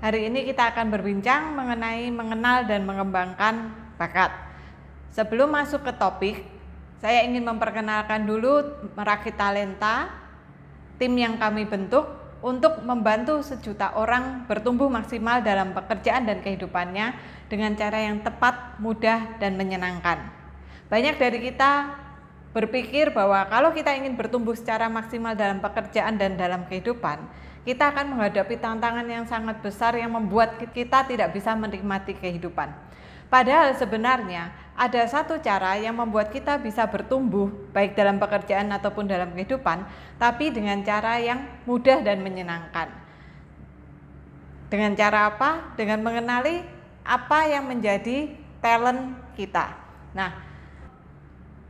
Hari ini kita akan berbincang mengenai mengenal dan mengembangkan bakat. Sebelum masuk ke topik, saya ingin memperkenalkan dulu Merakit Talenta, tim yang kami bentuk untuk membantu sejuta orang bertumbuh maksimal dalam pekerjaan dan kehidupannya dengan cara yang tepat, mudah, dan menyenangkan. Banyak dari kita berpikir bahwa kalau kita ingin bertumbuh secara maksimal dalam pekerjaan dan dalam kehidupan, kita akan menghadapi tantangan yang sangat besar yang membuat kita tidak bisa menikmati kehidupan. Padahal sebenarnya ada satu cara yang membuat kita bisa bertumbuh baik dalam pekerjaan ataupun dalam kehidupan, tapi dengan cara yang mudah dan menyenangkan. Dengan cara apa? Dengan mengenali apa yang menjadi talent kita. Nah,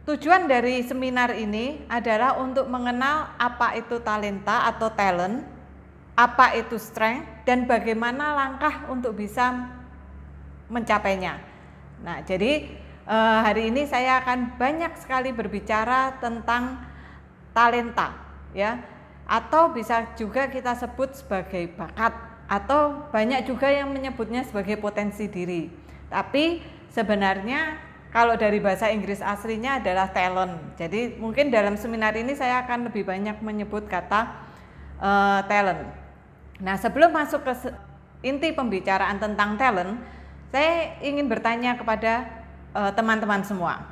tujuan dari seminar ini adalah untuk mengenal apa itu talenta atau talent, apa itu strength, dan bagaimana langkah untuk bisa mencapainya. Nah, jadi hari ini saya akan banyak sekali berbicara tentang talenta, ya, atau bisa juga kita sebut sebagai bakat, atau banyak juga yang menyebutnya sebagai potensi diri. Tapi sebenarnya kalau dari bahasa Inggris aslinya adalah talent. Jadi mungkin dalam seminar ini saya akan lebih banyak menyebut kata talent. Nah, sebelum masuk ke inti pembicaraan tentang talent, saya ingin bertanya kepada teman-teman semua.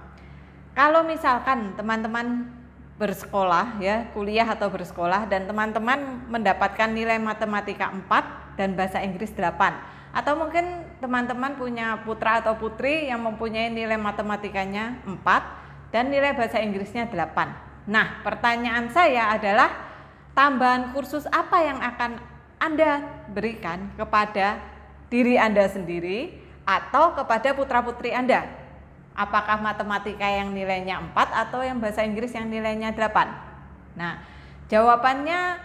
Kalau misalkan teman-teman bersekolah, ya, kuliah atau bersekolah, dan teman-teman mendapatkan nilai matematika 4 dan bahasa Inggris 8, atau mungkin teman-teman punya putra atau putri yang mempunyai nilai matematikanya 4 dan nilai bahasa Inggrisnya 8. Nah, pertanyaan saya adalah tambahan kursus apa yang akan Anda berikan kepada diri Anda sendiri atau kepada putra-putri Anda? Apakah matematika yang nilainya 4 atau yang bahasa Inggris yang nilainya 8? Nah, jawabannya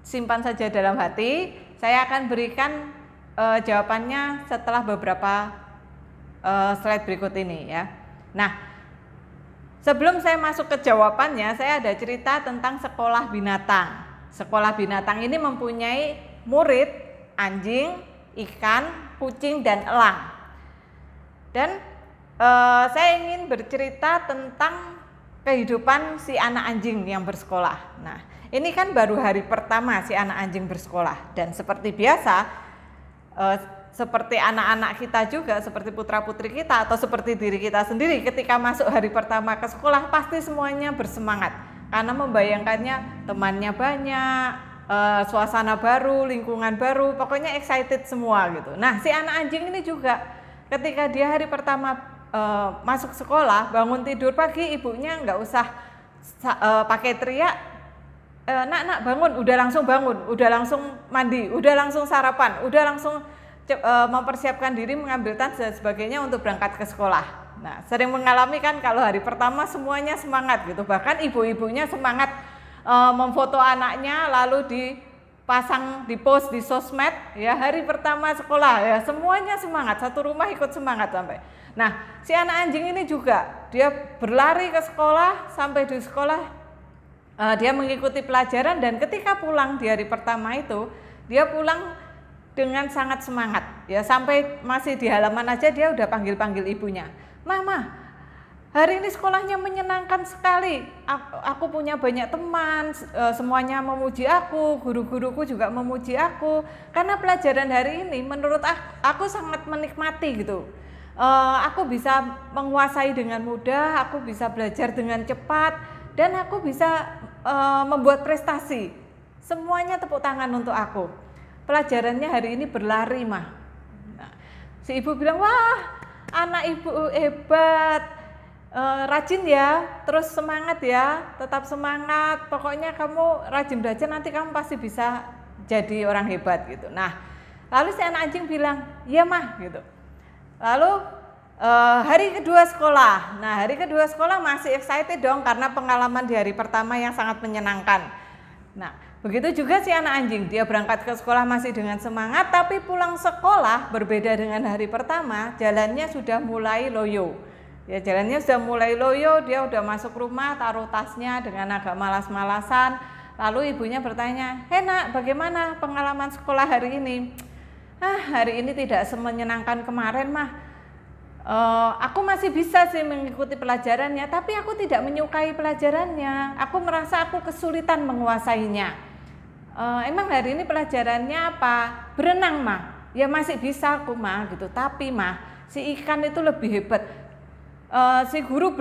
simpan saja dalam hati. Saya akan berikan jawabannya setelah beberapa slide berikut ini, ya. Nah, sebelum saya masuk ke jawabannya, saya ada cerita tentang sekolah binatang. Sekolah binatang ini mempunyai murid anjing, ikan, kucing, dan elang. Dan saya ingin bercerita tentang kehidupan si anak anjing yang bersekolah. Nah, ini kan baru hari pertama si anak anjing bersekolah, dan seperti biasa, seperti anak-anak kita juga, seperti putra-putri kita atau seperti diri kita sendiri, ketika masuk hari pertama ke sekolah pasti semuanya bersemangat karena membayangkannya temannya banyak, suasana baru, lingkungan baru, pokoknya excited semua gitu. Nah, si anak anjing ini juga ketika dia hari pertama masuk sekolah, bangun tidur pagi, ibunya nggak usah pakai teriak, nak bangun, udah langsung bangun, udah langsung mandi, udah langsung sarapan, udah langsung mempersiapkan diri, mengambil tas dan sebagainya untuk berangkat ke sekolah. Nah, sering mengalami kan kalau hari pertama semuanya semangat gitu, bahkan ibu-ibunya semangat memfoto anaknya lalu dipasang di post di sosmed, ya, hari pertama sekolah, ya, semuanya semangat, satu rumah ikut semangat sampai. Nah, si anak anjing ini juga dia berlari ke sekolah, sampai di sekolah dia mengikuti pelajaran, dan ketika pulang di hari pertama itu dia pulang dengan sangat semangat, ya, sampai masih di halaman aja dia udah panggil-panggil ibunya, "Mama, hari ini sekolahnya menyenangkan sekali. Aku punya banyak teman, semuanya memuji aku, guru-guruku juga memuji aku. Karena pelajaran hari ini menurut aku sangat menikmati gitu. Aku bisa menguasai dengan mudah, aku bisa belajar dengan cepat, dan aku bisa membuat prestasi. Semuanya tepuk tangan untuk aku. Pelajarannya hari ini berlari, mah." Nah, si ibu bilang, "Wah, anak ibu hebat, rajin ya, terus semangat ya, tetap semangat. Pokoknya kamu rajin-rajin, nanti kamu pasti bisa jadi orang hebat," gitu. Nah, lalu si anak anjing bilang, "Iya mah," gitu. Lalu hari kedua sekolah. Nah, hari kedua sekolah masih excited dong karena pengalaman di hari pertama yang sangat menyenangkan. Nah, begitu juga si anak anjing, dia berangkat ke sekolah masih dengan semangat, tapi pulang sekolah berbeda dengan hari pertama, jalannya sudah mulai loyo. Ya, jalannya sudah mulai loyo, dia udah masuk rumah, taruh tasnya dengan agak malas-malasan. Lalu ibunya bertanya, "Hei nak, bagaimana pengalaman sekolah hari ini?" hari ini tidak semenyenangkan kemarin mah. Aku masih bisa sih mengikuti pelajarannya, tapi aku tidak menyukai pelajarannya. Aku merasa aku kesulitan menguasainya. Emang hari ini pelajarannya apa? Berenang mah. Ya masih bisa aku mah gitu. Tapi mah si ikan itu lebih hebat. Si guru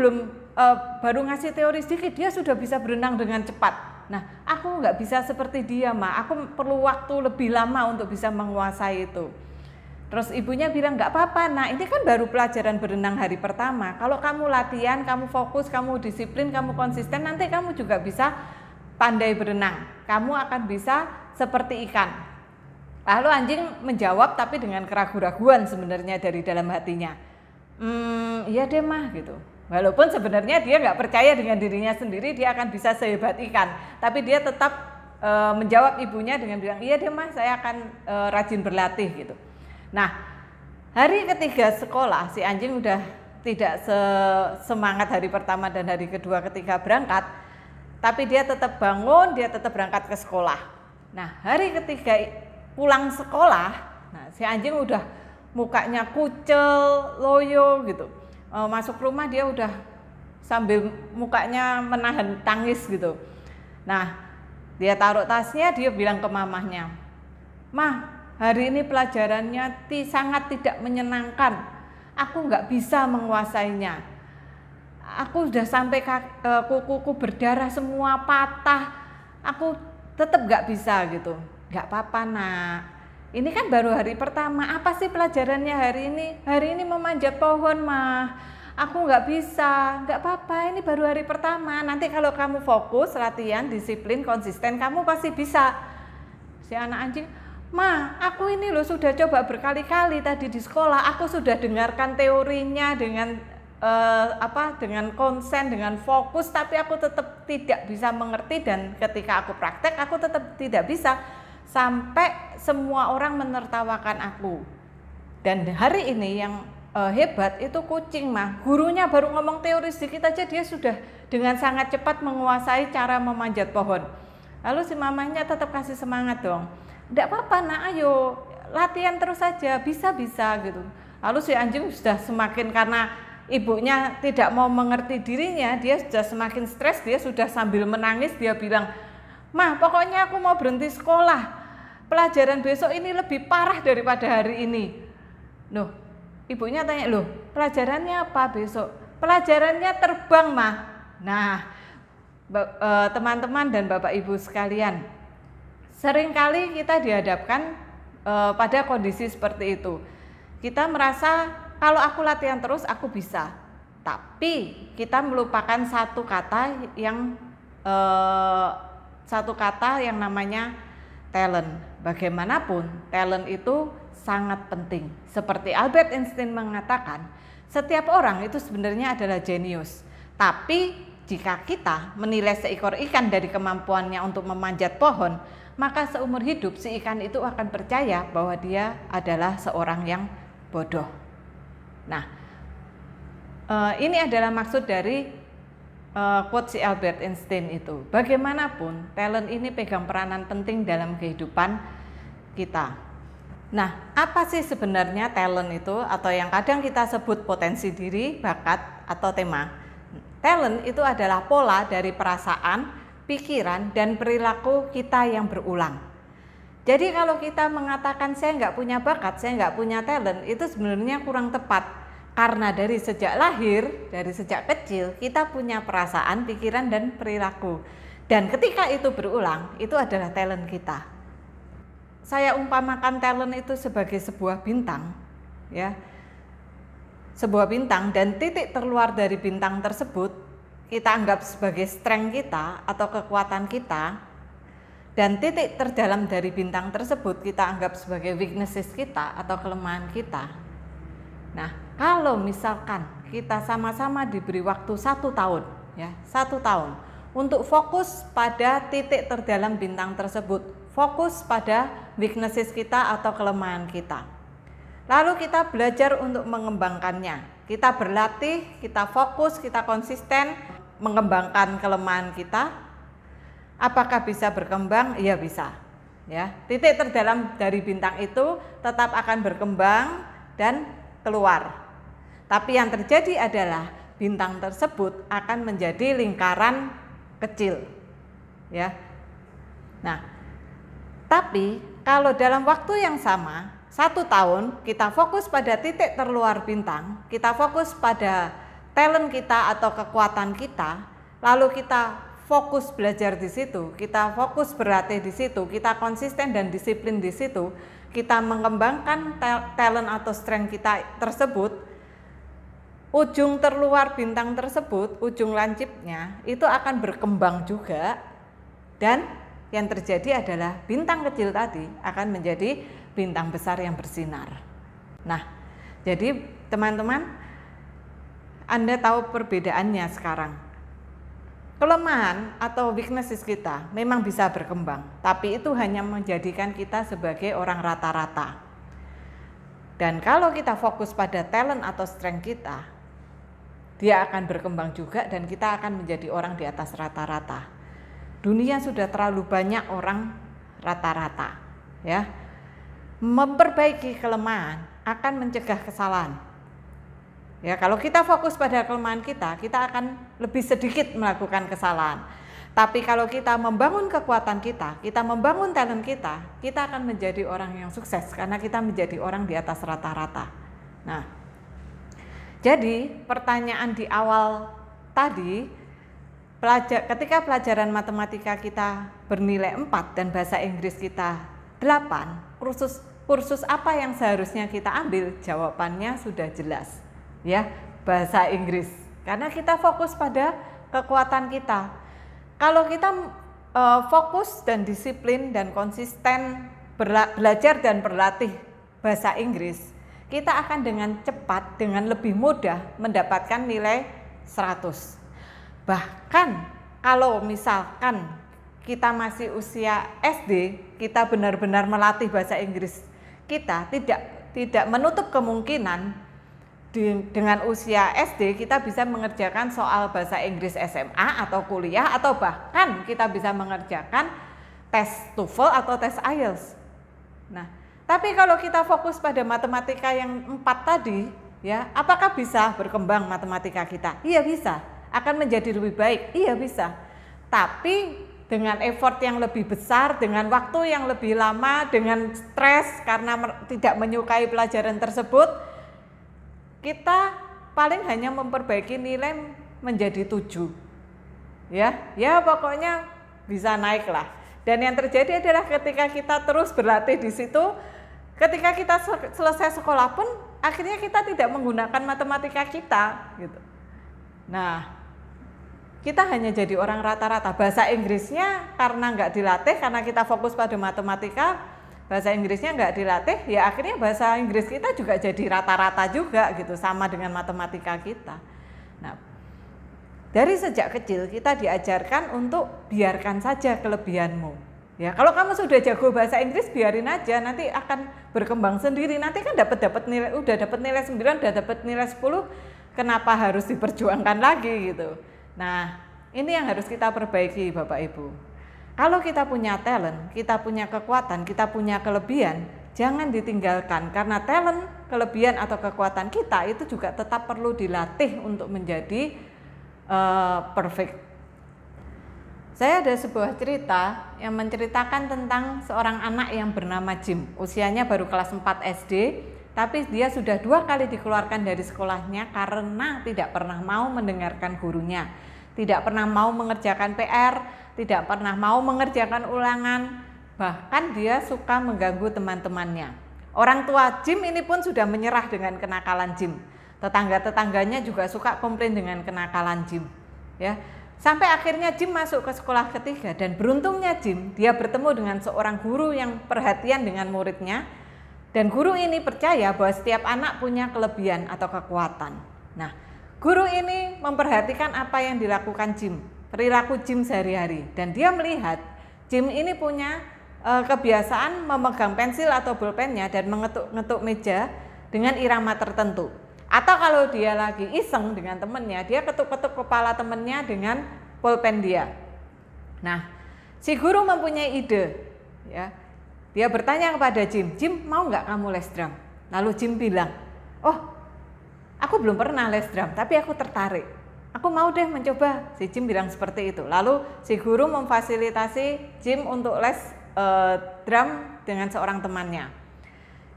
baru ngasih teori sedikit, dia sudah bisa berenang dengan cepat. Nah, aku nggak bisa seperti dia, mah. Aku perlu waktu lebih lama untuk bisa menguasai itu. Terus ibunya bilang, nggak apa-apa, nah ini kan baru pelajaran berenang hari pertama. Kalau kamu latihan, kamu fokus, kamu disiplin, kamu konsisten, nanti kamu juga bisa pandai berenang. Kamu akan bisa seperti ikan. Lalu anjing menjawab tapi dengan keraguan-raguan sebenarnya dari dalam hatinya. Iya deh mah gitu. Walaupun sebenarnya dia nggak percaya dengan dirinya sendiri dia akan bisa sehebat ikan, tapi dia tetap menjawab ibunya dengan bilang, iya deh mah saya akan rajin berlatih gitu. Nah, hari ketiga sekolah si anjing udah tidak semangat hari pertama dan hari kedua ketika berangkat, tapi dia tetap bangun, dia tetap berangkat ke sekolah. Nah, hari ketiga pulang sekolah, nah si anjing udah mukanya kucel, loyo gitu. Masuk rumah dia udah sambil mukanya menahan tangis gitu. Nah, dia taruh tasnya, dia bilang ke mamahnya, "Mah, hari ini pelajarannya sangat tidak menyenangkan. Aku nggak bisa menguasainya. Aku udah sampai kukuku berdarah semua, patah. Aku tetap nggak bisa gitu." "Nggak apa-apa nak. Ini kan baru hari pertama. Apa sih pelajarannya hari ini? Hari ini memanjat pohon mah. Aku nggak bisa." "Nggak apa-apa, ini baru hari pertama. Nanti kalau kamu fokus, latihan, disiplin, konsisten, kamu pasti bisa." Si anak anjing, "Ma, aku ini loh sudah coba berkali-kali tadi di sekolah. Aku sudah dengarkan teorinya dengan dengan konsen, dengan fokus, tapi aku tetap tidak bisa mengerti dan ketika aku praktek, aku tetap tidak bisa. Sampai semua orang menertawakan aku." Dan hari ini yang hebat itu kucing mah. Gurunya baru ngomong teori sedikit aja dia sudah dengan sangat cepat menguasai cara memanjat pohon. Lalu si mamanya tetap kasih semangat dong. "Enggak apa-apa nak, ayo latihan terus saja, bisa-bisa gitu." Lalu si anjing sudah semakin, karena ibunya tidak mau mengerti dirinya, dia sudah semakin stres, dia sudah sambil menangis, dia bilang, "Mah, pokoknya aku mau berhenti sekolah. Pelajaran besok ini lebih parah daripada hari ini." Loh, ibunya tanya, "Loh, pelajarannya apa besok?" "Pelajarannya terbang, Mah." Nah, teman-teman dan Bapak Ibu sekalian, seringkali kita dihadapkan pada kondisi seperti itu. Kita merasa kalau aku latihan terus aku bisa. Tapi kita melupakan satu kata yang namanya talent. Bagaimanapun, talent itu sangat penting. Seperti Albert Einstein mengatakan, setiap orang itu sebenarnya adalah jenius. Tapi jika kita menilai seekor ikan dari kemampuannya untuk memanjat pohon, maka seumur hidup si ikan itu akan percaya bahwa dia adalah seorang yang bodoh. Nah, ini adalah maksud dari quote si Albert Einstein itu. Bagaimanapun, talent ini pegang peranan penting dalam kehidupan kita. Nah, apa sih sebenarnya talent itu, atau yang kadang kita sebut potensi diri, bakat, atau tema? Talent itu adalah pola dari perasaan, pikiran, dan perilaku kita yang berulang. Jadi kalau kita mengatakan saya nggak punya bakat, saya nggak punya talent, itu sebenarnya kurang tepat. Karena dari sejak lahir, dari sejak kecil, kita punya perasaan, pikiran, dan perilaku. Dan ketika itu berulang, itu adalah talent kita. Saya umpamakan talent itu sebagai sebuah bintang, ya, sebuah bintang, dan titik terluar dari bintang tersebut kita anggap sebagai strength kita atau kekuatan kita, dan titik terdalam dari bintang tersebut kita anggap sebagai weaknesses kita atau kelemahan kita. Nah, kalau misalkan kita sama-sama diberi waktu 1 tahun, ya, 1 tahun untuk fokus pada titik terdalam bintang tersebut, fokus pada weaknesses kita atau kelemahan kita. Lalu kita belajar untuk mengembangkannya. Kita berlatih, kita fokus, kita konsisten mengembangkan kelemahan kita. Apakah bisa berkembang? Iya bisa. Ya, titik terdalam dari bintang itu tetap akan berkembang dan keluar. Tapi yang terjadi adalah bintang tersebut akan menjadi lingkaran kecil. Ya. Nah, tapi kalau dalam waktu yang sama, 1 tahun kita fokus pada titik terluar bintang, kita fokus pada talent kita atau kekuatan kita, lalu kita fokus belajar di situ, kita fokus berlatih di situ, kita konsisten dan disiplin di situ, kita mengembangkan talent atau strength kita tersebut, ujung terluar bintang tersebut, ujung lancipnya itu akan berkembang juga, dan yang terjadi adalah bintang kecil tadi akan menjadi bintang besar yang bersinar. Nah, jadi teman-teman, Anda tahu perbedaannya sekarang. Kelemahan atau weaknesses kita memang bisa berkembang, tapi itu hanya menjadikan kita sebagai orang rata-rata. Dan kalau kita fokus pada talent atau strength kita, dia akan berkembang juga dan kita akan menjadi orang di atas rata-rata. Dunia sudah terlalu banyak orang rata-rata, ya. Memperbaiki kelemahan akan mencegah kesalahan. Ya, kalau kita fokus pada kelemahan kita akan lebih sedikit melakukan kesalahan. Tapi kalau kita membangun kekuatan kita membangun talent kita akan menjadi orang yang sukses karena kita menjadi orang di atas rata-rata. Nah, jadi pertanyaan di awal tadi, ketika pelajaran matematika kita bernilai 4 dan bahasa Inggris kita 8, kursus apa yang seharusnya kita ambil? Jawabannya sudah jelas. Ya, bahasa Inggris, karena kita fokus pada kekuatan kita. Kalau kita fokus dan disiplin dan konsisten belajar dan berlatih bahasa Inggris, kita akan dengan cepat, dengan lebih mudah mendapatkan nilai 100. Bahkan kalau misalkan kita masih usia SD, kita benar-benar melatih bahasa Inggris, kita tidak menutup kemungkinan dengan usia SD kita bisa mengerjakan soal bahasa Inggris SMA atau kuliah, atau bahkan kita bisa mengerjakan tes TOEFL atau tes IELTS. Nah, tapi kalau kita fokus pada matematika yang 4 tadi, ya, apakah bisa berkembang matematika kita? Iya bisa. Akan menjadi lebih baik? Iya bisa. Tapi dengan effort yang lebih besar, dengan waktu yang lebih lama, dengan stres karena tidak menyukai pelajaran tersebut, kita paling hanya memperbaiki nilai menjadi 7. Ya pokoknya bisa naik lah. Dan yang terjadi adalah ketika kita terus berlatih di situ, ketika kita selesai sekolah pun akhirnya kita tidak menggunakan matematika kita gitu. Nah, kita hanya jadi orang rata-rata. Bahasa Inggrisnya karena nggak dilatih, karena kita fokus pada matematika, bahasa Inggrisnya nggak dilatih, ya akhirnya bahasa Inggris kita juga jadi rata-rata juga gitu, sama dengan matematika kita. Nah, dari sejak kecil kita diajarkan untuk biarkan saja kelebihanmu. Ya, kalau kamu sudah jago bahasa Inggris, biarin aja, nanti akan berkembang sendiri. Nanti kan dapat nilai, udah dapat nilai 9, udah dapat nilai 10, kenapa harus diperjuangkan lagi gitu. Nah, ini yang harus kita perbaiki Bapak Ibu. Kalau kita punya talent, kita punya kekuatan, kita punya kelebihan, jangan ditinggalkan, karena talent, kelebihan atau kekuatan kita itu juga tetap perlu dilatih untuk menjadi perfect. Saya ada sebuah cerita yang menceritakan tentang seorang anak yang bernama Jim. Usianya baru kelas 4 SD, tapi dia sudah 2 kali dikeluarkan dari sekolahnya karena tidak pernah mau mendengarkan gurunya, tidak pernah mau mengerjakan PR, tidak pernah mau mengerjakan ulangan, bahkan dia suka mengganggu teman-temannya. Orang tua Jim ini pun sudah menyerah dengan kenakalan Jim. Tetangga-tetangganya juga suka komplain dengan kenakalan Jim. Ya, sampai akhirnya Jim masuk ke sekolah ketiga, dan beruntungnya Jim, dia bertemu dengan seorang guru yang perhatian dengan muridnya, dan guru ini percaya bahwa setiap anak punya kelebihan atau kekuatan. Nah, guru ini memperhatikan apa yang dilakukan Jim, perilaku Jim sehari-hari, dan dia melihat Jim ini punya kebiasaan memegang pensil atau bolpennya dan mengetuk-ngetuk meja dengan irama tertentu. Atau kalau dia lagi iseng dengan temennya, dia ketuk-ketuk kepala temennya dengan bolpen dia. Nah, si guru mempunyai ide, ya. Dia bertanya kepada Jim, Jim mau nggak kamu les drum? Lalu Jim bilang, oh aku belum pernah les drum tapi aku tertarik. Aku mau deh mencoba, si Jim bilang seperti itu. Lalu si guru memfasilitasi Jim untuk les drum dengan seorang temannya.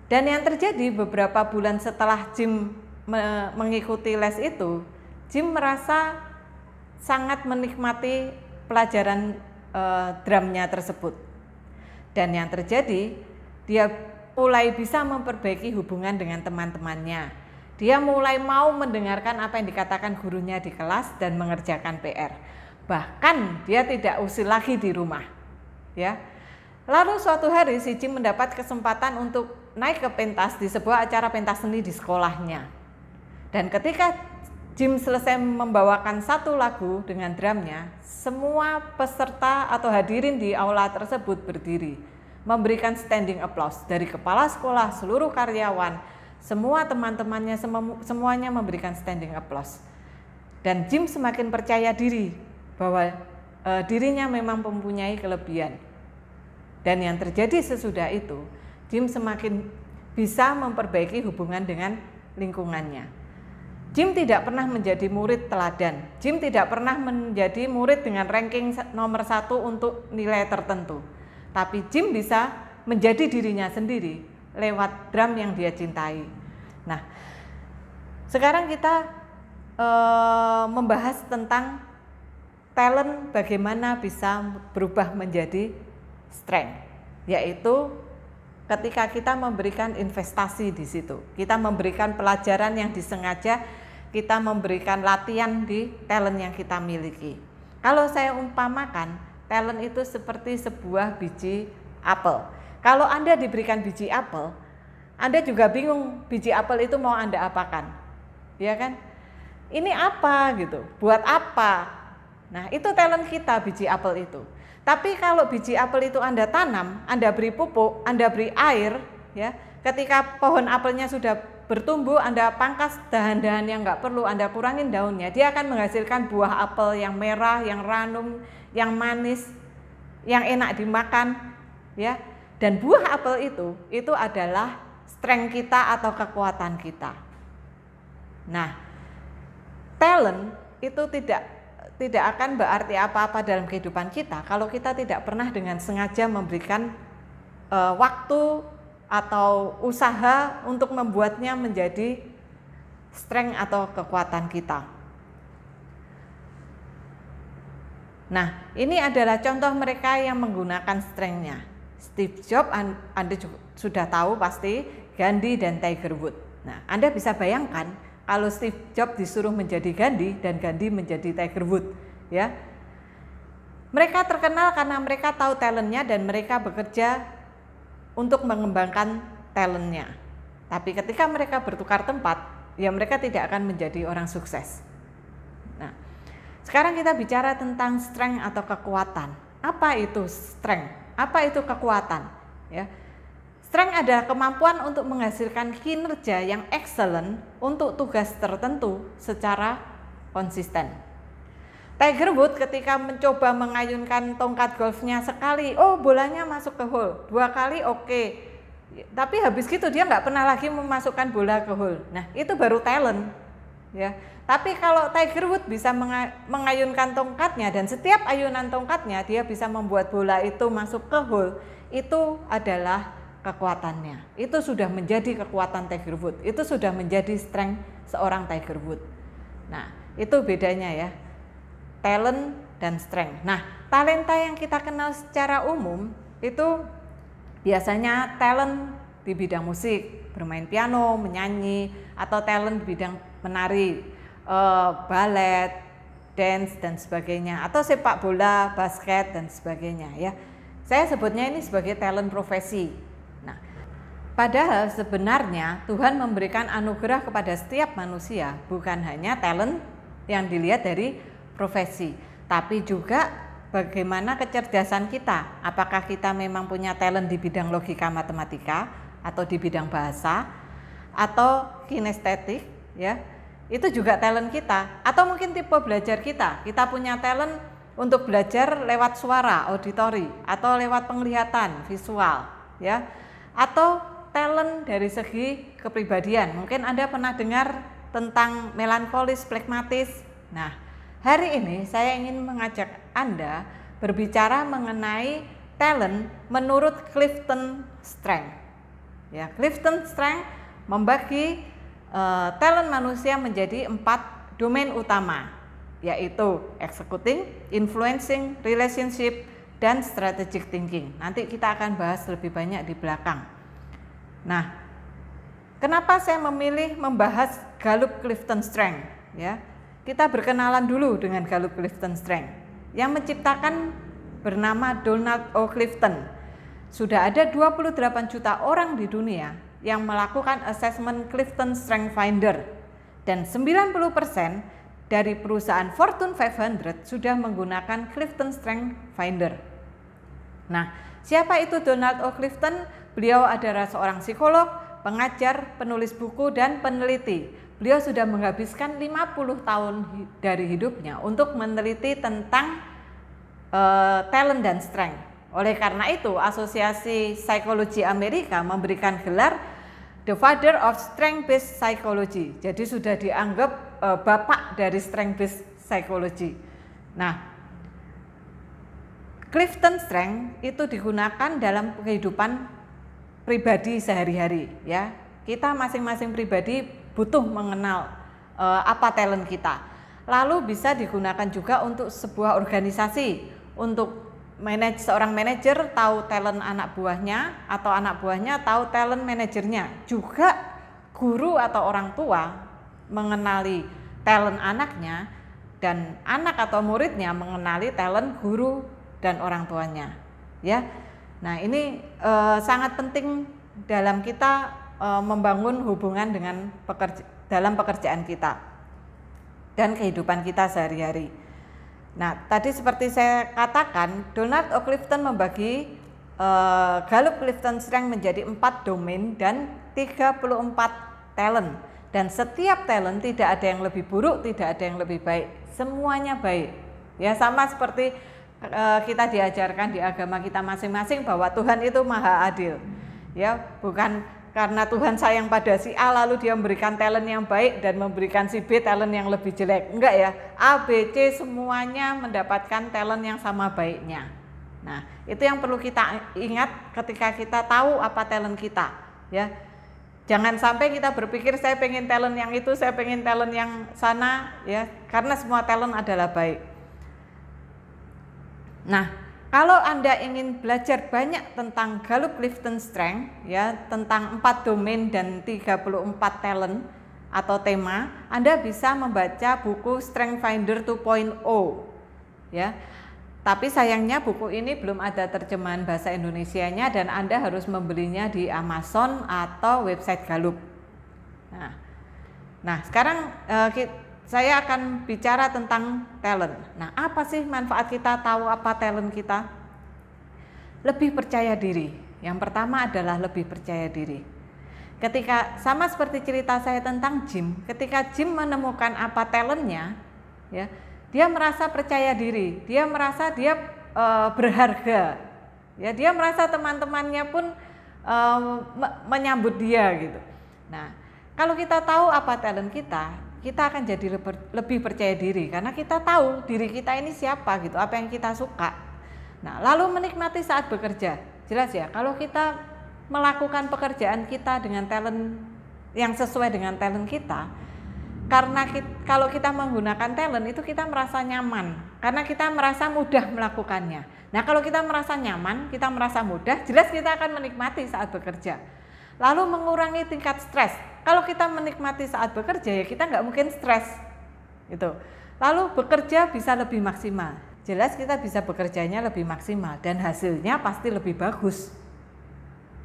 Dan yang terjadi beberapa bulan setelah Jim mengikuti les itu, Jim merasa sangat menikmati pelajaran drumnya tersebut. Dan yang terjadi, dia mulai bisa memperbaiki hubungan dengan teman-temannya. Dia mulai mau mendengarkan apa yang dikatakan gurunya di kelas dan mengerjakan PR. Bahkan dia tidak usil lagi di rumah. Ya. Lalu suatu hari si Jim mendapat kesempatan untuk naik ke pentas di sebuah acara pentas seni di sekolahnya. Dan ketika Jim selesai membawakan satu lagu dengan drumnya, semua peserta atau hadirin di aula tersebut berdiri, memberikan standing applause dari kepala sekolah, seluruh karyawan, semua teman-temannya, semuanya memberikan standing applause. Dan Jim semakin percaya diri bahwa dirinya memang mempunyai kelebihan. Dan yang terjadi sesudah itu, Jim semakin bisa memperbaiki hubungan dengan lingkungannya. Jim tidak pernah menjadi murid teladan. Jim tidak pernah menjadi murid dengan ranking nomor 1 untuk nilai tertentu. Tapi Jim bisa menjadi dirinya sendiri lewat drum yang dia cintai. Nah, sekarang kita membahas tentang talent bagaimana bisa berubah menjadi strength, yaitu ketika kita memberikan investasi di situ, kita memberikan pelajaran yang disengaja, kita memberikan latihan di talent yang kita miliki. Kalau saya umpamakan, talent itu seperti sebuah biji apel. Kalau Anda diberikan biji apel, Anda juga bingung biji apel itu mau Anda apakan, ya kan? Ini apa gitu, buat apa? Nah, itu talent kita, biji apel itu. Tapi kalau biji apel itu Anda tanam, Anda beri pupuk, Anda beri air, ya, ketika pohon apelnya sudah bertumbuh, Anda pangkas dahan-dahan yang nggak perlu, Anda kurangin daunnya, dia akan menghasilkan buah apel yang merah, yang ranum, yang manis, yang enak dimakan, ya. Dan buah apel itu adalah strength kita atau kekuatan kita. Nah, talent itu tidak akan berarti apa-apa dalam kehidupan kita kalau kita tidak pernah dengan sengaja memberikan waktu atau usaha untuk membuatnya menjadi strength atau kekuatan kita. Nah, ini adalah contoh mereka yang menggunakan strength-nya. Steve Jobs, Anda sudah tahu pasti, Gandhi dan Tiger Woods. Nah, Anda bisa bayangkan kalau Steve Jobs disuruh menjadi Gandhi dan Gandhi menjadi Tiger Woods, ya. Mereka terkenal karena mereka tahu talentnya dan mereka bekerja untuk mengembangkan talentnya. Tapi ketika mereka bertukar tempat, ya mereka tidak akan menjadi orang sukses. Nah, sekarang kita bicara tentang strength atau kekuatan. Apa itu strength? Apa itu kekuatan? Ya. Strength adalah kemampuan untuk menghasilkan kinerja yang excellent untuk tugas tertentu secara konsisten. Tiger Woods ketika mencoba mengayunkan tongkat golfnya sekali, oh bolanya masuk ke hole, 2 kali oke. Tapi habis gitu dia nggak pernah lagi memasukkan bola ke hole. Nah, itu baru talent, ya. Tapi kalau Tiger Woods bisa mengayunkan tongkatnya dan setiap ayunan tongkatnya dia bisa membuat bola itu masuk ke hole, itu adalah kekuatannya. Itu sudah menjadi kekuatan Tiger Woods. Itu sudah menjadi strength seorang Tiger Woods. Nah, itu bedanya ya. Talent dan strength. Nah, talenta yang kita kenal secara umum itu biasanya talent di bidang musik, bermain piano, menyanyi, atau talent di bidang menari, balet, dance dan sebagainya, atau sepak bola, basket dan sebagainya ya. Saya sebutnya ini sebagai talent profesi. Nah, padahal sebenarnya Tuhan memberikan anugerah kepada setiap manusia, bukan hanya talent yang dilihat dari profesi, tapi juga bagaimana kecerdasan kita. Apakah kita memang punya talent di bidang logika matematika atau di bidang bahasa atau kinestetik ya. Itu juga talent kita, atau mungkin tipe belajar kita. Kita punya talent untuk belajar lewat suara, auditori, atau lewat penglihatan, visual. ya, atau talent dari segi kepribadian. Mungkin Anda pernah dengar tentang melankolis, flegmatis. Nah, hari ini saya ingin mengajak Anda berbicara mengenai talent menurut Clifton Strength. Ya, Clifton Strength membagi talent manusia menjadi 4 domain utama, yaitu executing, influencing, relationship, dan strategic thinking. Nanti kita akan bahas lebih banyak di belakang. Nah, kenapa saya memilih membahas Gallup-Clifton Strength? Ya, kita berkenalan dulu dengan Gallup-Clifton Strength. Yang menciptakan bernama Donald O. Clifton. Sudah ada 28 juta orang di dunia yang melakukan assessment Clifton Strength Finder, dan 90% dari perusahaan Fortune 500 sudah menggunakan Clifton Strength Finder. Nah, siapa itu Donald O. Clifton? Beliau adalah seorang psikolog, pengajar, penulis buku, dan peneliti. Beliau sudah menghabiskan 50 tahun dari hidupnya untuk meneliti tentang talent dan strength. Oleh karena itu, Asosiasi Psikologi Amerika memberikan gelar The Father of Strength-Based Psychology. Jadi sudah dianggap bapak dari Strength-Based Psychology. Nah, Clifton Strength itu digunakan dalam kehidupan pribadi sehari-hari, ya. Kita masing-masing pribadi butuh mengenal apa talent kita. Lalu bisa digunakan juga untuk sebuah organisasi, untuk seorang manajer tahu talent anak buahnya, atau anak buahnya tahu talent manajernya. Juga guru atau orang tua mengenali talent anaknya, dan anak atau muridnya mengenali talent guru dan orang tuanya, ya. Nah, ini sangat penting dalam kita membangun hubungan dengan dalam pekerjaan kita dan kehidupan kita sehari-hari. Nah, tadi seperti saya katakan, Donald O. Clifton membagi Gallup-Clifton Strength menjadi 4 domain dan 34 talent. Dan setiap talent tidak ada yang lebih buruk, tidak ada yang lebih baik. Semuanya baik. Ya, sama seperti kita diajarkan di agama kita masing-masing bahwa Tuhan itu maha adil. Ya, bukan karena Tuhan sayang pada si A lalu dia memberikan talent yang baik dan memberikan si B talent yang lebih jelek. Enggak ya, A, B, C semuanya mendapatkan talent yang sama baiknya. Nah, itu yang perlu kita ingat ketika kita tahu apa talent kita, ya. Jangan sampai kita berpikir saya pengen talent yang itu, saya pengen talent yang sana, ya, karena semua talent adalah baik. Nah, kalau Anda ingin belajar banyak tentang Gallup-Clifton Strength, ya, tentang 4 domain dan 34 talent atau tema, Anda bisa membaca buku Strength Finder 2.0, ya. Tapi sayangnya buku ini belum ada terjemahan bahasa Indonesianya dan Anda harus membelinya di Amazon atau website Gallup. Nah, sekarang saya akan bicara tentang talent. Nah, apa sih manfaat kita tahu apa talent kita? Lebih percaya diri. Yang pertama adalah lebih percaya diri. Ketika sama seperti cerita saya tentang Jim, ketika Jim menemukan apa talentnya, ya, dia merasa percaya diri, dia merasa dia berharga, ya, dia merasa teman-temannya pun menyambut dia gitu. Nah, kalau kita tahu apa talent kita akan jadi lebih percaya diri karena kita tahu diri kita ini siapa gitu, apa yang kita suka. Nah, lalu menikmati saat bekerja. Jelas ya, kalau kita melakukan pekerjaan kita dengan talent yang sesuai dengan talent kita, karena kalau kita menggunakan talent itu kita merasa nyaman, karena kita merasa mudah melakukannya. Nah, kalau kita merasa nyaman, kita merasa mudah, jelas kita akan menikmati saat bekerja. Lalu mengurangi tingkat stres. Kalau kita menikmati saat bekerja, ya kita nggak mungkin stres, gitu. Lalu bekerja bisa lebih maksimal. Jelas kita bisa bekerjanya lebih maksimal dan hasilnya pasti lebih bagus,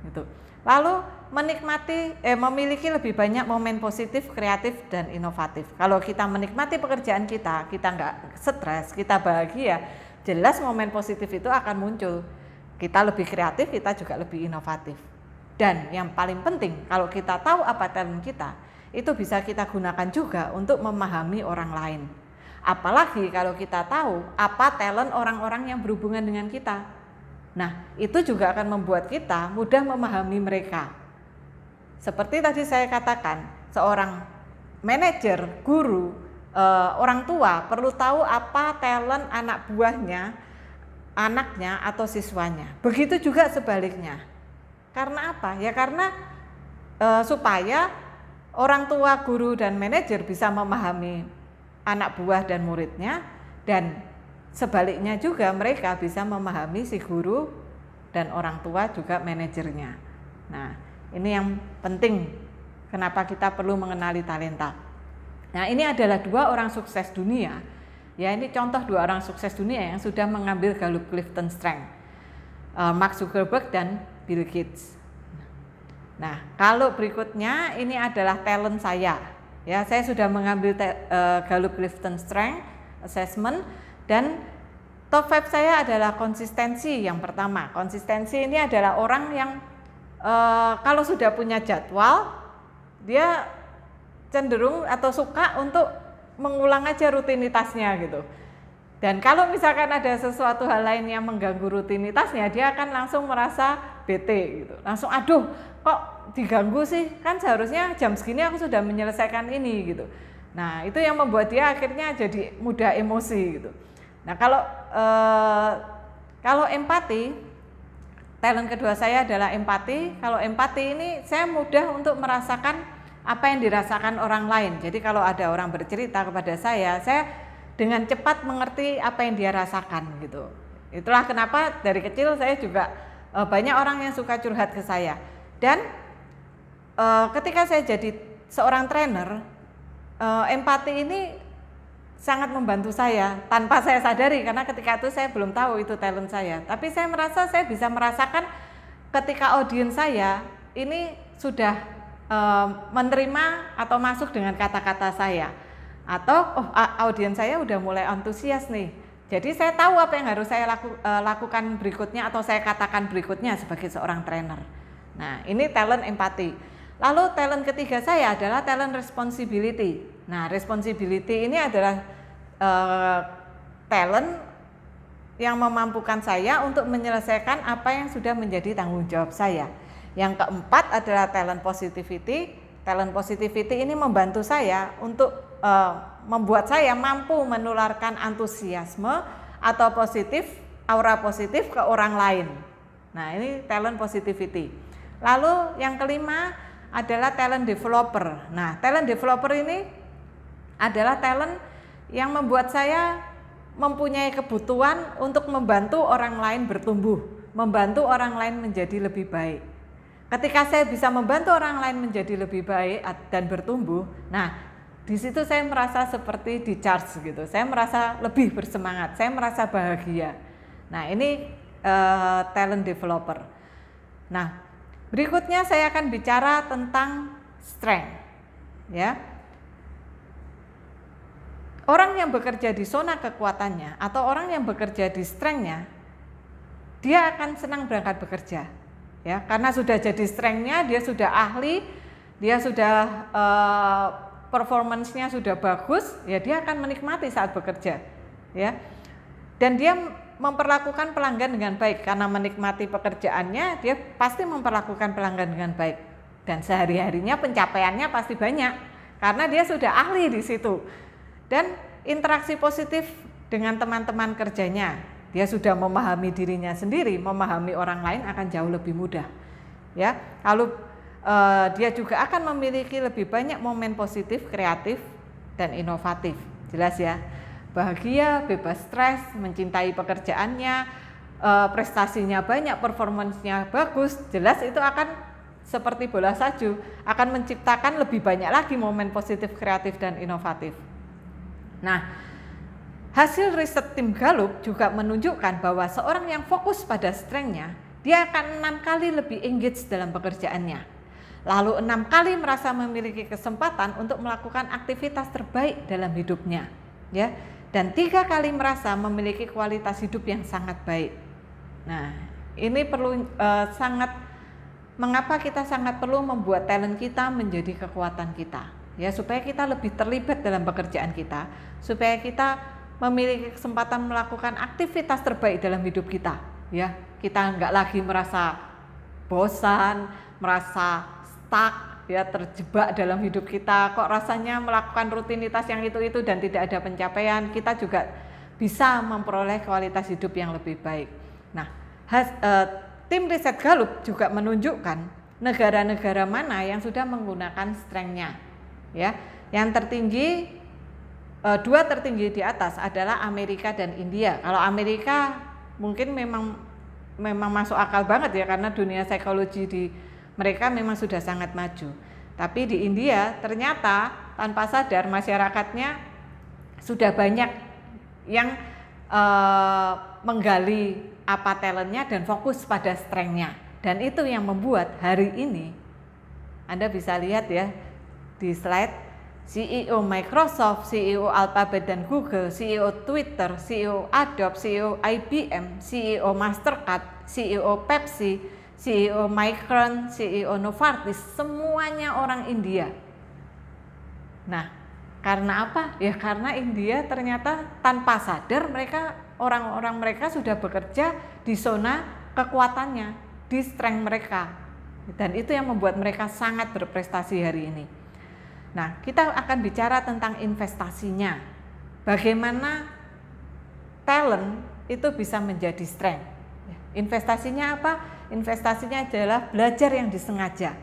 gitu. Lalu memiliki lebih banyak momen positif, kreatif, dan inovatif. Kalau kita menikmati pekerjaan kita nggak stres, kita bahagia, jelas momen positif itu akan muncul. Kita lebih kreatif, kita juga lebih inovatif. Dan yang paling penting, kalau kita tahu apa talent kita, itu bisa kita gunakan juga untuk memahami orang lain. Apalagi kalau kita tahu apa talent orang-orang yang berhubungan dengan kita. Nah, itu juga akan membuat kita mudah memahami mereka. Seperti tadi saya katakan, seorang manajer, guru, orang tua perlu tahu apa talent anak buahnya, anaknya atau siswanya. Begitu juga sebaliknya. Karena apa? Ya karena supaya orang tua, guru, dan manajer bisa memahami anak buah dan muridnya, dan sebaliknya juga mereka bisa memahami si guru dan orang tua juga manajernya. Nah, ini yang penting kenapa kita perlu mengenali talenta. Nah, ini adalah 2 orang sukses dunia. Ya, ini contoh 2 orang sukses dunia yang sudah mengambil Gallup Clifton Strength. Mark Zuckerberg dan Bill Gates. Nah, kalau berikutnya ini adalah talent saya. Ya, saya sudah mengambil Gallup Clifton Strength Assessment, dan top 5 saya adalah konsistensi yang pertama. Konsistensi ini adalah orang yang kalau sudah punya jadwal, dia cenderung atau suka untuk mengulang aja rutinitasnya gitu. Dan kalau misalkan ada sesuatu hal lain yang mengganggu rutinitasnya, dia akan langsung merasa bete gitu. Langsung, aduh kok diganggu sih, kan seharusnya jam segini aku sudah menyelesaikan ini gitu. Nah, itu yang membuat dia akhirnya jadi mudah emosi gitu. Nah, kalau empati, talent kedua saya adalah empati. Kalau empati ini saya mudah untuk merasakan apa yang dirasakan orang lain. Jadi kalau ada orang bercerita kepada saya dengan cepat mengerti apa yang dia rasakan gitu. Itulah kenapa dari kecil saya juga banyak orang yang suka curhat ke saya. Dan ketika saya jadi seorang trainer, empati ini sangat membantu saya tanpa saya sadari, karena ketika itu saya belum tahu itu talent saya. Tapi saya merasa saya bisa merasakan ketika audiens saya ini sudah menerima atau masuk dengan kata-kata saya, atau audiens saya udah mulai antusias nih. Jadi saya tahu apa yang harus saya lakukan berikutnya atau saya katakan berikutnya sebagai seorang trainer. Nah, ini talent empati. Lalu talent ketiga saya adalah talent responsibility. Nah, responsibility ini adalah talent yang memampukan saya untuk menyelesaikan apa yang sudah menjadi tanggung jawab saya. Yang keempat adalah talent positivity. Talent positivity ini membantu saya untuk membuat saya mampu menularkan antusiasme atau aura positif ke orang lain. Nah, ini talent positivity. Lalu yang kelima adalah talent developer. Nah, talent developer ini adalah talent yang membuat saya mempunyai kebutuhan untuk membantu orang lain bertumbuh, membantu orang lain menjadi lebih baik. Ketika saya bisa membantu orang lain menjadi lebih baik dan bertumbuh, nah di situ saya merasa seperti di-charge gitu. Saya merasa lebih bersemangat, saya merasa bahagia. Nah, ini talent developer. Nah, berikutnya saya akan bicara tentang strength. Ya. Orang yang bekerja di zona kekuatannya atau orang yang bekerja di strength-nya, dia akan senang berangkat bekerja. Ya, karena sudah jadi strength-nya, dia sudah ahli, dia sudah performance-nya sudah bagus, ya dia akan menikmati saat bekerja, ya. Dan dia memperlakukan pelanggan dengan baik karena menikmati pekerjaannya, dia pasti memperlakukan pelanggan dengan baik. Dan sehari-harinya pencapaiannya pasti banyak karena dia sudah ahli di situ. Dan interaksi positif dengan teman-teman kerjanya, dia sudah memahami dirinya sendiri, memahami orang lain akan jauh lebih mudah. Ya, kalau dia juga akan memiliki lebih banyak momen positif, kreatif, dan inovatif. Jelas ya, bahagia, bebas stres, mencintai pekerjaannya, prestasinya banyak, performance-nya bagus. Jelas itu akan seperti bola salju, akan menciptakan lebih banyak lagi momen positif, kreatif, dan inovatif. Nah, hasil riset tim Gallup juga menunjukkan bahwa seorang yang fokus pada strength-nya, dia akan 6 kali lebih engage dalam pekerjaannya. Lalu 6 kali merasa memiliki kesempatan untuk melakukan aktivitas terbaik dalam hidupnya, ya. Dan 3 kali merasa memiliki kualitas hidup yang sangat baik. Nah, ini perlu mengapa kita sangat perlu membuat talent kita menjadi kekuatan kita, ya, supaya kita lebih terlibat dalam pekerjaan kita, supaya kita memiliki kesempatan melakukan aktivitas terbaik dalam hidup kita, ya. kita nggak lagi merasa bosan, merasa stuck, ya terjebak dalam hidup kita, kok rasanya melakukan rutinitas yang itu dan tidak ada pencapaian, kita juga bisa memperoleh kualitas hidup yang lebih baik. Nah, tim riset Gallup juga menunjukkan negara-negara mana yang sudah menggunakan strength-nya, ya. Yang tertinggi, dua tertinggi di atas adalah Amerika dan India. Kalau Amerika mungkin memang masuk akal banget ya, karena dunia psikologi di mereka memang sudah sangat maju. Tapi di India ternyata tanpa sadar masyarakatnya sudah banyak yang menggali apa talentnya dan fokus pada strength-nya. Dan itu yang membuat hari ini Anda bisa lihat ya di slide, CEO Microsoft, CEO Alphabet dan Google, CEO Twitter, CEO Adobe, CEO IBM, CEO Mastercard, CEO Pepsi, CEO Micron, CEO Novartis, semuanya orang India. Nah, karena apa? Ya karena India ternyata tanpa sadar orang-orang mereka sudah bekerja di zona kekuatannya, di strength mereka. Dan itu yang membuat mereka sangat berprestasi hari ini. Nah, kita akan bicara tentang investasinya. Bagaimana talent itu bisa menjadi strength. Investasinya apa? Investasinya adalah belajar yang disengaja,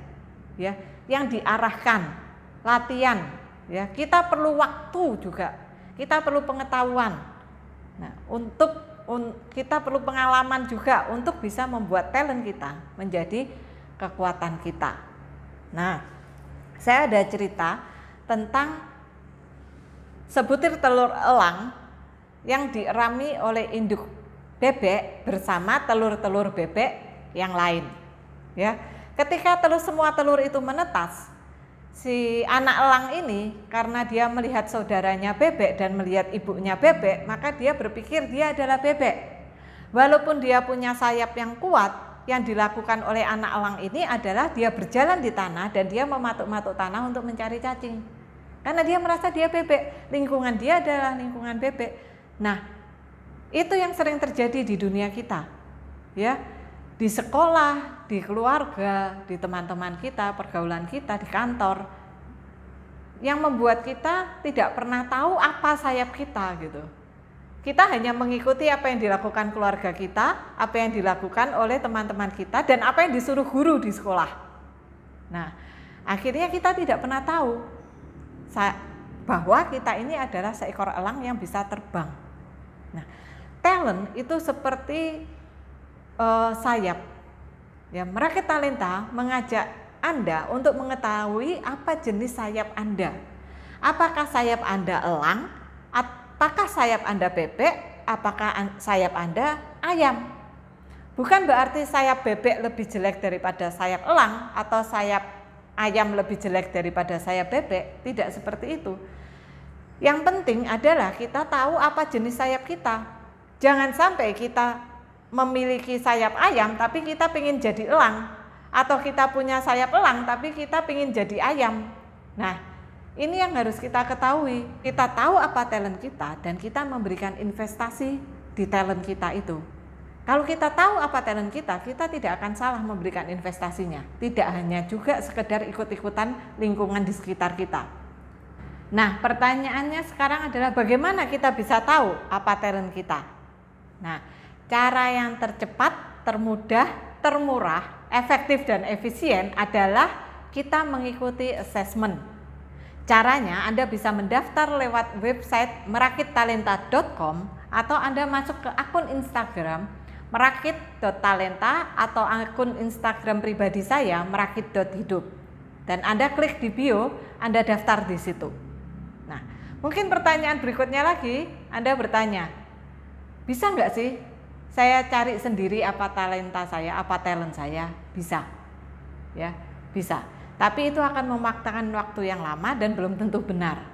ya, yang diarahkan, latihan. Ya, kita perlu waktu juga, kita perlu pengetahuan. Nah, kita perlu pengalaman juga untuk bisa membuat talent kita menjadi kekuatan kita. Nah, saya ada cerita tentang sebutir telur elang yang dierami oleh induk bebek bersama telur-telur bebek yang lain. Ya, ketika semua telur itu menetas, si anak elang ini karena dia melihat saudaranya bebek dan melihat ibunya bebek, maka dia berpikir dia adalah bebek. Walaupun dia punya sayap yang kuat, yang dilakukan oleh anak elang ini adalah dia berjalan di tanah dan dia mematuk-matuk tanah untuk mencari cacing. Karena dia merasa dia bebek, lingkungan dia adalah lingkungan bebek. Nah, itu yang sering terjadi di dunia kita. Ya, di sekolah, di keluarga, di teman-teman kita, pergaulan kita, di kantor. Yang membuat kita tidak pernah tahu apa sayap kita gitu. Kita hanya mengikuti apa yang dilakukan keluarga kita, apa yang dilakukan oleh teman-teman kita, dan apa yang disuruh guru di sekolah. Nah, akhirnya kita tidak pernah tahu bahwa kita ini adalah seekor elang yang bisa terbang. Nah, talent itu seperti sayap. Ya, Merakit Talenta mengajak Anda untuk mengetahui apa jenis sayap Anda. Apakah sayap Anda elang? Apakah sayap Anda bebek? Apakah sayap Anda ayam? Bukan berarti sayap bebek lebih jelek daripada sayap elang atau sayap ayam lebih jelek daripada sayap bebek. Tidak seperti itu. Yang penting adalah kita tahu apa jenis sayap kita. Jangan sampai kita memiliki sayap ayam tapi kita pengen jadi elang, atau kita punya sayap elang tapi kita pengen jadi ayam. Nah, ini yang harus kita ketahui. Kita tahu apa talent kita dan kita memberikan investasi di talent kita itu. Kalau kita tahu apa talent kita tidak akan salah memberikan investasinya. Tidak hanya juga sekedar ikut-ikutan lingkungan di sekitar kita. Nah, pertanyaannya sekarang adalah bagaimana kita bisa tahu apa talent kita? Nah, cara yang tercepat, termudah, termurah, efektif dan efisien adalah kita mengikuti assessment. Caranya Anda bisa mendaftar lewat website merakittalenta.com atau Anda masuk ke akun Instagram merakit.talenta atau akun Instagram pribadi saya merakit.hidup. Dan Anda klik di bio, Anda daftar di situ. Nah, mungkin pertanyaan berikutnya lagi, Anda bertanya, bisa nggak sih saya cari sendiri apa talenta saya, apa talent saya? Bisa, ya, bisa. Tapi itu akan memakan waktu yang lama dan belum tentu benar.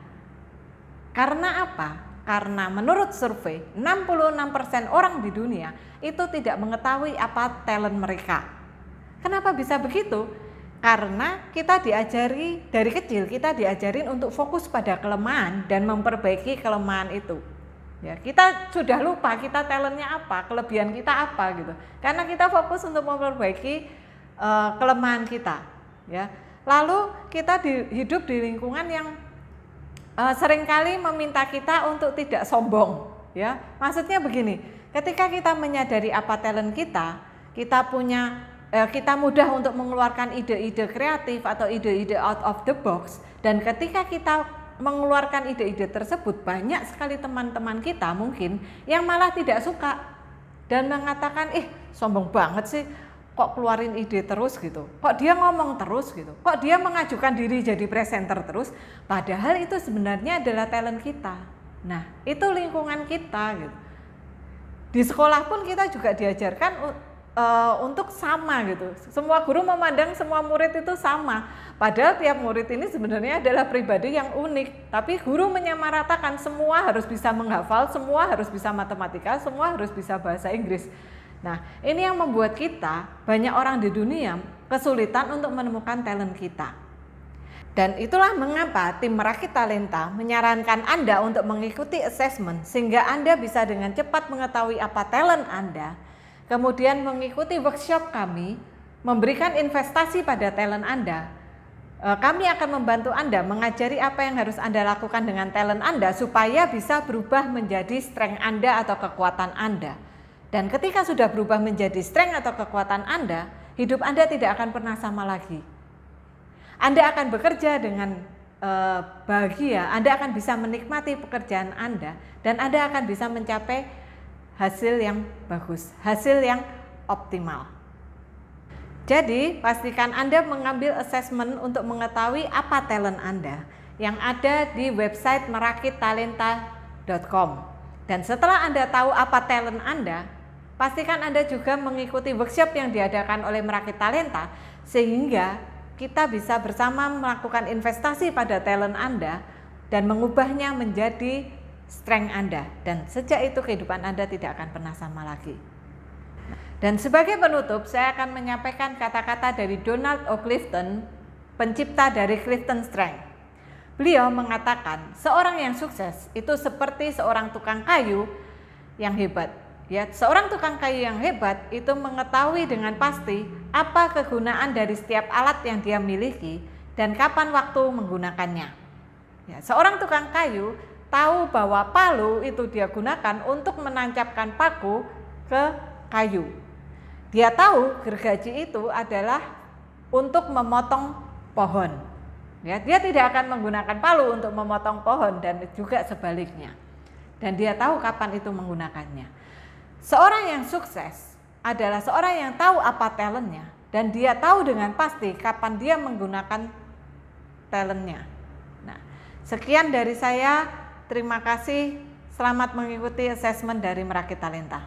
Karena apa? Karena menurut survei 66% orang di dunia itu tidak mengetahui apa talent mereka. Kenapa bisa begitu? Karena kita diajari dari kecil, kita diajarin untuk fokus pada kelemahan dan memperbaiki kelemahan itu. Ya, kita sudah lupa kita talentnya apa, kelebihan kita apa gitu. Karena kita fokus untuk memperbaiki kelemahan kita, ya. Lalu kita hidup di lingkungan yang seringkali meminta kita untuk tidak sombong, ya. Maksudnya begini, ketika kita menyadari apa talent kita, kita mudah untuk mengeluarkan ide-ide kreatif atau ide-ide out of the box, dan ketika kita mengeluarkan ide-ide tersebut, banyak sekali teman-teman kita mungkin yang malah tidak suka dan mengatakan, sombong banget sih, kok keluarin ide terus gitu, kok dia ngomong terus gitu, kok dia mengajukan diri jadi presenter terus, padahal itu sebenarnya adalah talent kita. Nah, itu lingkungan kita gitu. Di sekolah pun kita juga diajarkan untuk sama gitu. Semua guru memandang semua murid itu sama. Padahal tiap murid ini sebenarnya adalah pribadi yang unik. Tapi guru menyamaratakan semua harus bisa menghafal, semua harus bisa matematika, semua harus bisa bahasa Inggris. Nah, ini yang membuat kita, banyak orang di dunia, kesulitan untuk menemukan talent kita. Dan itulah mengapa tim Merakit Talenta menyarankan Anda untuk mengikuti assessment sehingga Anda bisa dengan cepat mengetahui apa talent Anda. Kemudian mengikuti workshop kami, memberikan investasi pada talent Anda. Kami akan membantu Anda mengajari apa yang harus Anda lakukan dengan talent Anda supaya bisa berubah menjadi strength Anda atau kekuatan Anda. Dan ketika sudah berubah menjadi strength atau kekuatan Anda, hidup Anda tidak akan pernah sama lagi. Anda akan bekerja dengan bahagia, Anda akan bisa menikmati pekerjaan Anda, dan Anda akan bisa mencapai hasil yang bagus, hasil yang optimal. Jadi, pastikan Anda mengambil assessment untuk mengetahui apa talent Anda yang ada di website merakittalenta.com. Dan setelah Anda tahu apa talent Anda, pastikan Anda juga mengikuti workshop yang diadakan oleh Merakit Talenta sehingga kita bisa bersama melakukan investasi pada talent Anda dan mengubahnya menjadi strength Anda, dan sejak itu kehidupan Anda tidak akan pernah sama lagi. Dan sebagai penutup, saya akan menyampaikan kata-kata dari Donald O. Clifton, pencipta dari Clifton Strength. Beliau mengatakan, seorang yang sukses itu seperti seorang tukang kayu yang hebat. Ya, seorang tukang kayu yang hebat itu mengetahui dengan pasti apa kegunaan dari setiap alat yang dia miliki dan kapan waktu menggunakannya. Ya, seorang tukang kayu tahu bahwa palu itu dia gunakan untuk menancapkan paku ke kayu. Dia tahu gergaji itu adalah untuk memotong pohon. Ya, dia tidak akan menggunakan palu untuk memotong pohon dan juga sebaliknya. Dan dia tahu kapan itu menggunakannya. Seorang yang sukses adalah seorang yang tahu apa talentnya dan dia tahu dengan pasti kapan dia menggunakan talentnya. Nah, sekian dari saya. Terima kasih, selamat mengikuti assessment dari Merakit Talenta.